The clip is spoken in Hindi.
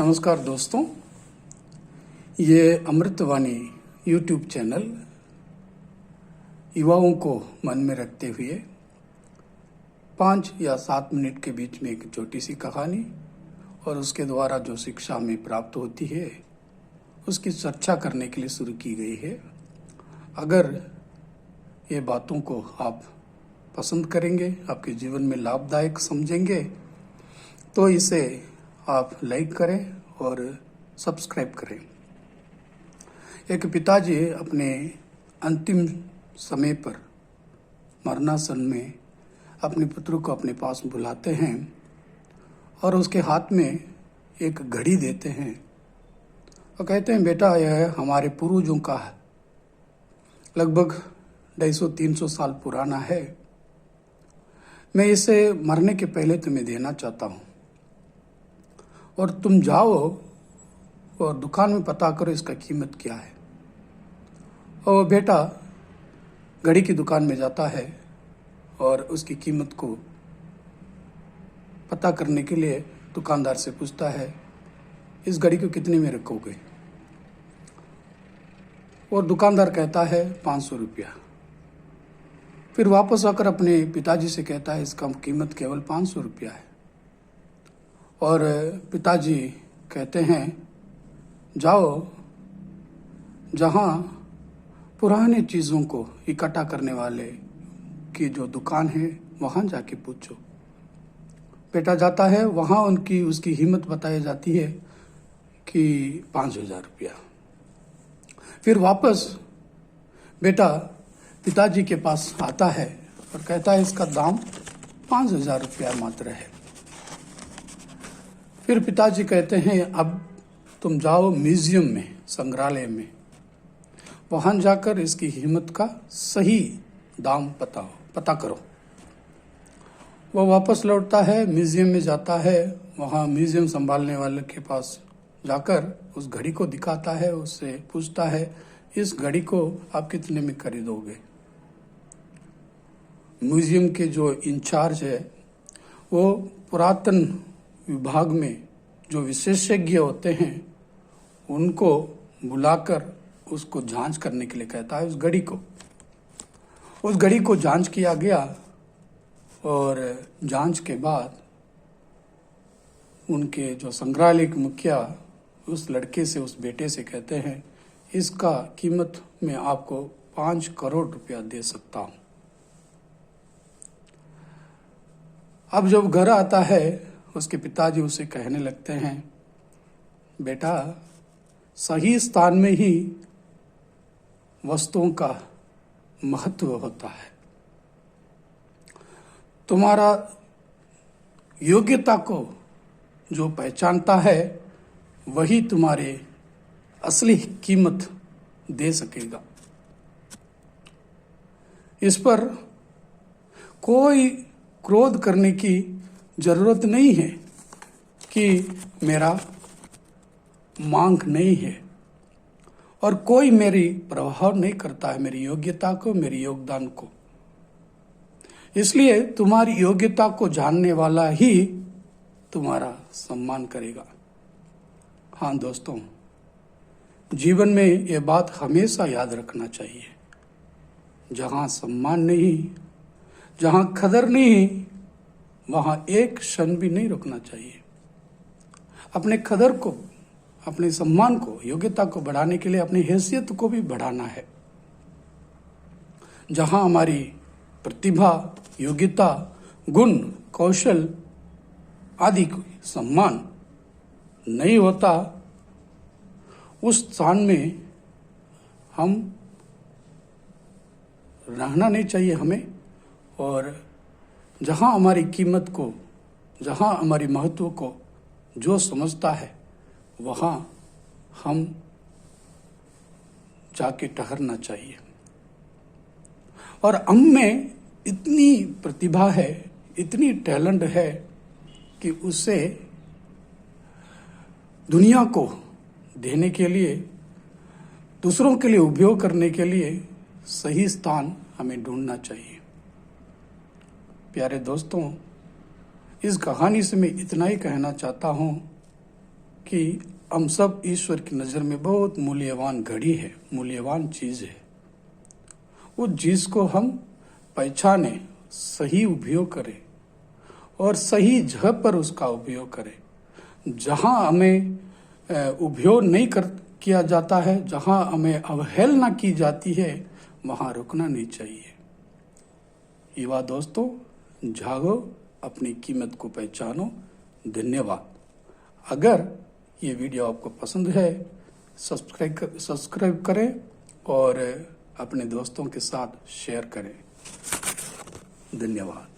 नमस्कार दोस्तों, ये अमृतवाणी यूट्यूब चैनल युवाओं को मन में रखते हुए 5 या 7 मिनट के बीच में एक छोटी सी कहानी और उसके द्वारा जो शिक्षा हमें प्राप्त होती है उसकी चर्चा करने के लिए शुरू की गई है। अगर ये बातों को आप पसंद करेंगे, आपके जीवन में लाभदायक समझेंगे तो इसे आप लाइक करें और सब्सक्राइब करें। एक पिताजी अपने अंतिम समय पर मरणासन में अपने पुत्र को अपने पास बुलाते हैं और उसके हाथ में एक घड़ी देते हैं और कहते हैं, बेटा यह हमारे पूर्वजों का है, लगभग 250-300 साल पुराना है। मैं इसे मरने के पहले तुम्हें देना चाहता हूँ और तुम जाओ और दुकान में पता करो इसका कीमत क्या है। और बेटा घड़ी की दुकान में जाता है और उसकी कीमत को पता करने के लिए दुकानदार से पूछता है, इस घड़ी को कितने में रखोगे? और दुकानदार कहता है 500 रुपया। फिर वापस आकर अपने पिताजी से कहता है, इसका कीमत केवल 500 रुपया है। और पिताजी कहते हैं, जाओ जहाँ पुराने चीज़ों को इकट्ठा करने वाले की जो दुकान है वहाँ जाके पूछो। बेटा जाता है, वहाँ उसकी कीमत बताई जाती है कि 5,000 रुपया। फिर वापस बेटा पिताजी के पास आता है और कहता है, इसका दाम 5,000 रुपया मात्र है। फिर पिताजी कहते हैं, अब तुम जाओ म्यूजियम में, संग्रहालय में, वहाँ जाकर इसकी कीमत का सही दाम पता करो। वो वापस लौटता है, म्यूजियम में जाता है, वहाँ म्यूजियम संभालने वाले के पास जाकर उस घड़ी को दिखाता है, उससे पूछता है, इस घड़ी को आप कितने में खरीदोगे? म्यूजियम के जो इंचार्ज है वो पुरातन विभाग में जो विशेषज्ञ होते हैं उनको बुलाकर उसको जांच करने के लिए कहता है। उस घड़ी को जांच किया गया और जांच के बाद उनके जो संग्रहालय के मुखिया उस लड़के से, उस बेटे से कहते हैं, इसका कीमत मैं आपको 5 करोड़ रुपया दे सकता हूँ। अब जब घर आता है उसके पिताजी उसे कहने लगते हैं, बेटा सही स्थान में ही वस्तुओं का महत्व होता है। तुम्हारा योग्यता को जो पहचानता है वही तुम्हारे असली कीमत दे सकेगा। इस पर कोई क्रोध करने की जरूरत नहीं है कि मेरा मांग नहीं है और कोई मेरी प्रभाव नहीं करता है, मेरी योग्यता को, मेरी योगदान को। इसलिए तुम्हारी योग्यता को जानने वाला ही तुम्हारा सम्मान करेगा। हाँ दोस्तों, जीवन में ये बात हमेशा याद रखना चाहिए, जहाँ सम्मान नहीं, जहाँ कदर नहीं, वहाँ एक क्षण भी नहीं रुकना चाहिए। अपने कदर को, अपने सम्मान को, योग्यता को बढ़ाने के लिए अपनी हैसियत को भी बढ़ाना है। जहाँ हमारी प्रतिभा, योग्यता, गुण, कौशल आदि को सम्मान नहीं होता, उस स्थान में हम रहना नहीं चाहिए हमें। और जहाँ हमारी कीमत को, जहाँ हमारी महत्व को जो समझता है वहाँ हम जाके ठहरना चाहिए। और हम में इतनी प्रतिभा है, इतनी टैलेंट है कि उसे दुनिया को देने के लिए, दूसरों के लिए उपयोग करने के लिए सही स्थान हमें ढूंढना चाहिए। प्यारे दोस्तों, इस कहानी से मैं इतना ही कहना चाहता हूँ कि हम सब ईश्वर की नज़र में बहुत मूल्यवान घड़ी है, मूल्यवान चीज़ है। उस चीज़ को हम पहचाने, सही उपयोग करें और सही जगह पर उसका उपयोग करें। जहाँ हमें उपयोग नहीं किया जाता है, जहाँ हमें अवहेलना की जाती है, वहाँ रुकना नहीं चाहिए। युवा दोस्तों, जागो, अपनी कीमत को पहचानो। धन्यवाद। अगर ये वीडियो आपको पसंद है, सब्सक्राइब करें और अपने दोस्तों के साथ शेयर करें। धन्यवाद।